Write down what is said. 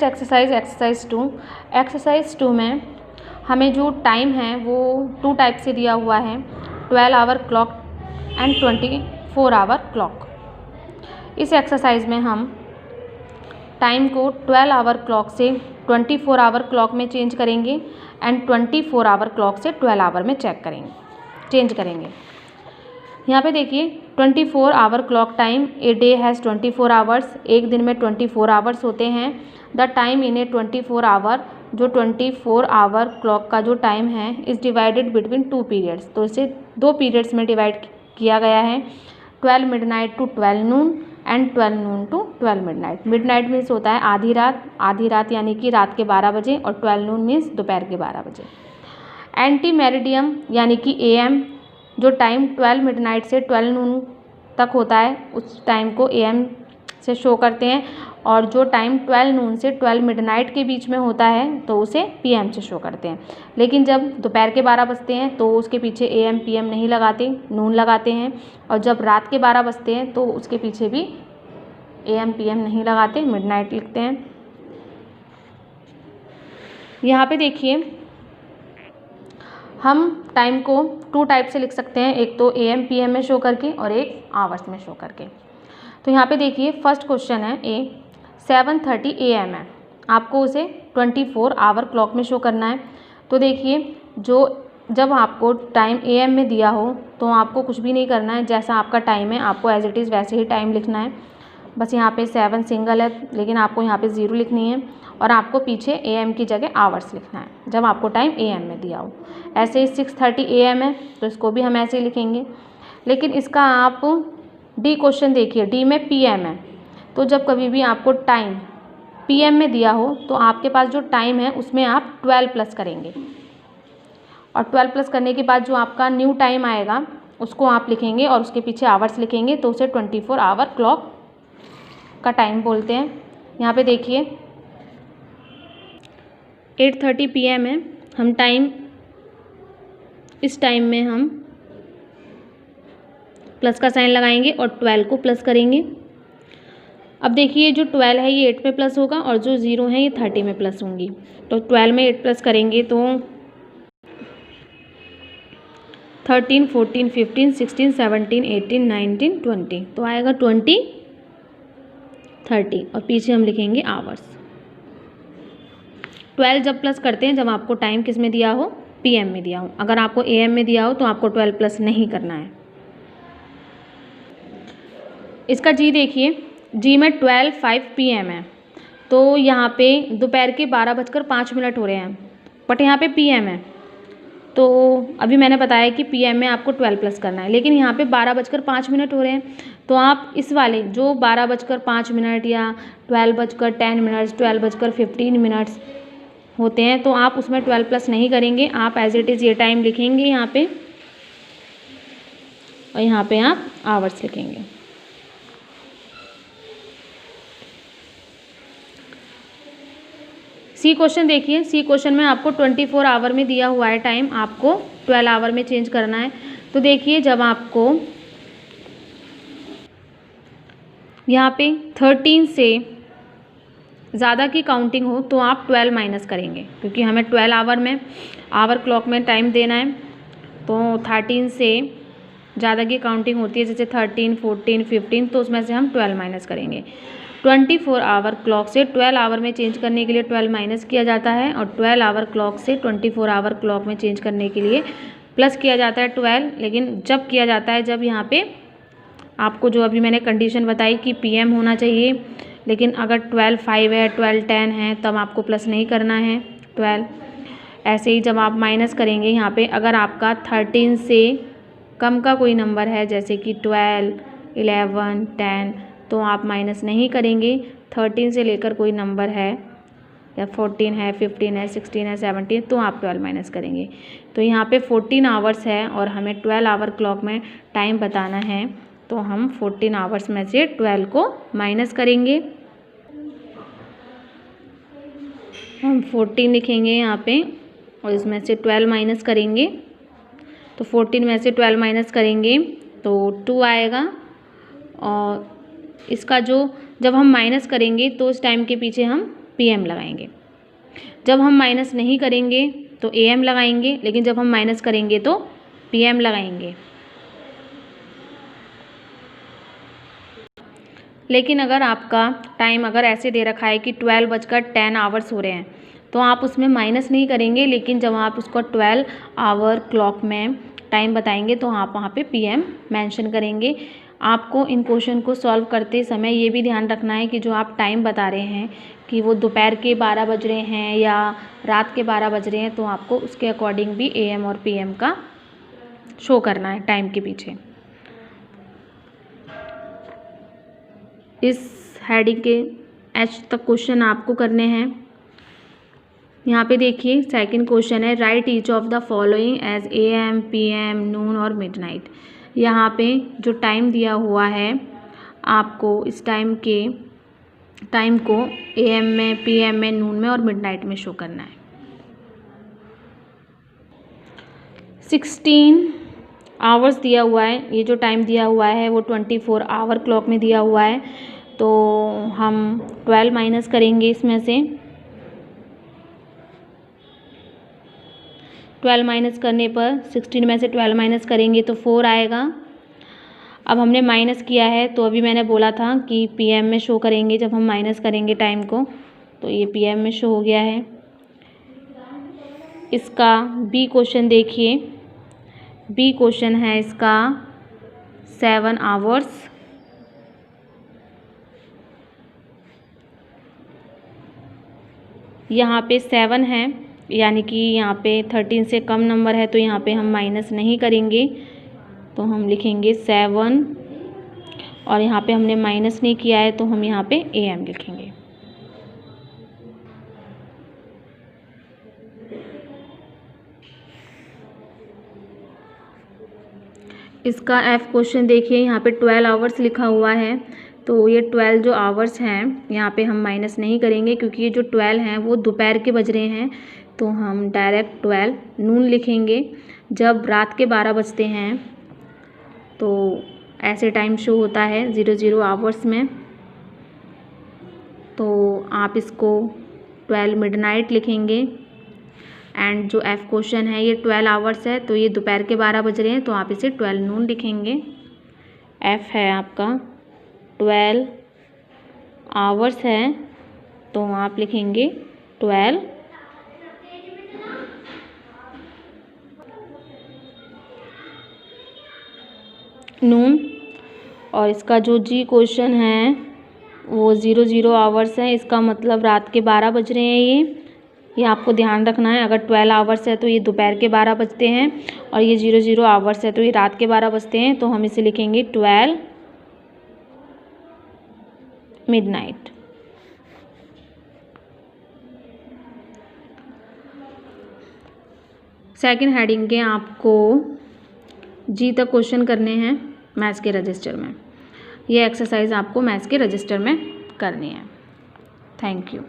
Exercise 2। Exercise 2 में हमें जो टाइम है वो 2 टाइप से दिया हुआ है, 12 hour clock and 24 hour clock. इस एक्सरसाइज में हम टाइम को 12 आवर क्लॉक से 24 आवर क्लॉक में चेंज करेंगे एंड 24 आवर क्लॉक से 12 आवर में चेंज करेंगे। यहाँ पे देखिए 24 hour clock time, a day has 24 hours, एक दिन में 24 आवर्स होते हैं। The time in a 24 hour, जो 24 आवर क्लॉक का जो टाइम है इज़ डिवाइडेड बिटवीन 2 पीरियड्स, तो इसे 2 पीरियड्स में डिवाइड किया गया है, 12 midnight to 12 noon and 12 noon to 12 midnight. Midnight means होता है आधी रात यानी कि रात के 12 बजे, और 12 नून मीन्स दोपहर के 12 बजे। एंटी मेरिडियम यानी कि AM, जो टाइम 12 मिडनाइट से 12 नून तक होता है उस टाइम को AM से शो करते हैं, और जो टाइम 12 नून से 12 मिडनाइट के बीच में होता है तो उसे PM से शो करते हैं। लेकिन जब दोपहर के 12 बजते हैं तो उसके पीछे AM PM नहीं लगाते, नून लगाते हैं, और जब रात के 12 बजते हैं तो उसके पीछे भी AM PM नहीं लगाते, मिडनाइट लिखते हैं। यहाँ पे देखिए हम टाइम को 2 टाइप से लिख सकते हैं, एक तो AM PM में शो करके और एक आवर्स में शो करके। तो यहाँ पे देखिए फर्स्ट क्वेश्चन है 7:30 AM है, आपको उसे 24 आवर क्लॉक में शो करना है। तो देखिए जब आपको टाइम AM में दिया हो तो आपको कुछ भी नहीं करना है, जैसा आपका टाइम है आपको एज इट इज़ वैसे ही टाइम लिखना है। बस यहाँ पे 7 सिंगल है लेकिन आपको यहाँ पे 0 लिखनी है, और आपको पीछे AM की जगह आवर्स लिखना है जब आपको टाइम AM में दिया हो। ऐसे ही 6:30 AM है तो इसको भी हम ऐसे ही लिखेंगे। लेकिन इसका आप डी क्वेश्चन देखिए, डी में PM है, तो जब कभी भी आपको टाइम PM में दिया हो तो आपके पास जो टाइम है उसमें आप 12 प्लस करेंगे, और 12 प्लस करने के बाद जो आपका न्यू टाइम आएगा उसको आप लिखेंगे और उसके पीछे आवर्स लिखेंगे, तो उसे 24 आवर क्लॉक का टाइम बोलते हैं। यहाँ पे देखिए 8:30 PM है, हम इस टाइम में हम प्लस का साइन लगाएंगे और 12 को प्लस करेंगे। अब देखिए जो 12 है ये 8 में प्लस होगा और जो 0 है ये 30 में प्लस होंगी, तो 12 में 8 प्लस करेंगे तो 13 14 15 16 17 18 19 20, तो आएगा 20 30, और पीछे हम लिखेंगे आवर्स। 12 जब प्लस करते हैं जब आपको टाइम किस में दिया हो, PM में दिया हो। अगर आपको AM में दिया हो तो आपको 12 प्लस नहीं करना है। इसका जी देखिए, जी में 12:05 PM है, तो यहाँ पे दोपहर के 12:05 हो रहे हैं, बट यहाँ पे PM है, तो अभी मैंने बताया कि PM में आपको 12 प्लस करना है, लेकिन यहाँ पे 12:05 हो रहे हैं, तो आप इस वाले जो 12:05 या 12:10, 12:15 होते हैं तो आप उसमें 12 प्लस नहीं करेंगे, आप एज इट इज़ ये टाइम लिखेंगे यहाँ पे, और यहाँ पे आप आवर्स लिखेंगे। सी क्वेश्चन देखिए, सी क्वेश्चन में आपको 24 आवर में दिया हुआ है टाइम, आपको 12 आवर में चेंज करना है। तो देखिए जब आपको यहाँ पे 13 से ज़्यादा की काउंटिंग हो तो आप 12 माइनस करेंगे, क्योंकि हमें 12 आवर में आवर क्लॉक में टाइम देना है। तो 13 से ज़्यादा की काउंटिंग होती है जैसे 13 14 15, तो उसमें से हम 12 माइनस करेंगे। 24 आवर क्लॉक से 12 आवर में चेंज करने के लिए 12 माइनस किया जाता है, और 12 आवर क्लॉक से 24 आवर क्लॉक में चेंज करने के लिए प्लस किया जाता है 12। लेकिन जब किया जाता है जब यहाँ पे आपको जो अभी मैंने कंडीशन बताई कि PM होना चाहिए, लेकिन अगर 12:05 है 12:10 है तब आपको प्लस नहीं करना है 12। ऐसे ही जब आप माइनस करेंगे यहाँ पे, अगर आपका 13 से कम का कोई नंबर है जैसे कि 12 11 10, तो आप माइनस नहीं करेंगे। 13 से लेकर कोई नंबर है या 14 है 15 है 16 है 17, तो आप 12 माइनस करेंगे। तो यहाँ पे 14 आवर्स है और हमें 12 आवर क्लॉक में टाइम बताना है, तो हम 14 आवर्स में से 12 को माइनस करेंगे। हम 14 लिखेंगे यहाँ पे और इसमें से 12 माइनस करेंगे, तो 14 में से 12 माइनस करेंगे तो 2 आएगा। और इसका जो जब हम माइनस करेंगे तो उस टाइम के पीछे हम PM लगाएंगे। जब हम माइनस नहीं करेंगे तो AM लगाएंगे, लेकिन जब हम माइनस करेंगे तो PM लगाएंगे। लेकिन अगर आपका टाइम अगर ऐसे दे रखा है कि 12:10 हो रहे हैं तो आप उसमें माइनस नहीं करेंगे, लेकिन जब आप उसको 12 आवर क्लॉक में टाइम बताएंगे तो आप वहाँ पे PM मेंशन करेंगे। आपको इन क्वेश्चन को सॉल्व करते समय ये भी ध्यान रखना है कि जो आप टाइम बता रहे हैं कि वो दोपहर के 12 बज रहे हैं या रात के 12 बज रहे हैं, तो आपको उसके अकॉर्डिंग भी AM और PM का शो करना है टाइम के पीछे। इस हेडिंग के H तक क्वेश्चन आपको करने हैं। यहाँ पे देखिए सेकंड क्वेश्चन है, write each of the following as AM, PM, noon और मिडनाइट। यहाँ पे जो टाइम दिया हुआ है आपको इस टाइम को AM में, PM में, नून में और मिडनाइट में शो करना है। 16 आवर्स दिया हुआ है। ये जो टाइम दिया हुआ है वो 24 आवर क्लॉक में दिया हुआ है, तो हम 12 माइनस करेंगे इसमें से। 12 माइनस करने पर 16 में से 12 माइनस करेंगे तो 4 आएगा। अब हमने माइनस किया है तो अभी मैंने बोला था कि PM में शो करेंगे जब हम माइनस करेंगे टाइम को, तो ये PM में शो हो गया है। इसका B क्वेश्चन देखिए, B क्वेश्चन है इसका 7 आवर्स। यहाँ पे 7 है, यानी कि यहाँ पे 13 से कम नंबर है, तो यहाँ पे हम माइनस नहीं करेंगे, तो हम लिखेंगे 7 और यहाँ पे हमने माइनस नहीं किया है तो हम यहाँ पे AM लिखेंगे। इसका F क्वेश्चन देखिए, यहाँ पे 12 आवर्स लिखा हुआ है, तो ये 12 जो आवर्स हैं यहाँ पे हम माइनस नहीं करेंगे क्योंकि ये जो 12 हैं वो दोपहर के बज रहे हैं, तो हम डायरेक्ट 12 नून लिखेंगे। जब रात के 12 बजते हैं तो ऐसे टाइम शो होता है 00 आवर्स में, तो आप इसको 12 मिडनाइट लिखेंगे। एंड जो F क्वेश्चन है ये 12 आवर्स है, तो ये दोपहर के 12 बज रहे हैं, तो आप इसे 12 नून लिखेंगे। F है आपका 12 आवर्स है, तो आप लिखेंगे 12 नून। और इसका जो G क्वेश्चन है वो 00 आवर्स है, इसका मतलब रात के 12 बज रहे हैं। ये आपको ध्यान रखना है, अगर 12 आवर्स है तो ये दोपहर के 12 बजते हैं, और ये 00 आवर्स है तो ये रात के 12 बजते हैं, तो हम इसे लिखेंगे 12 मिडनाइट। सेकंड हेडिंग के आपको G तक क्वेश्चन करने हैं मैथ्स के रजिस्टर में। ये एक्सरसाइज आपको मैथ्स के रजिस्टर में करनी है। Thank you.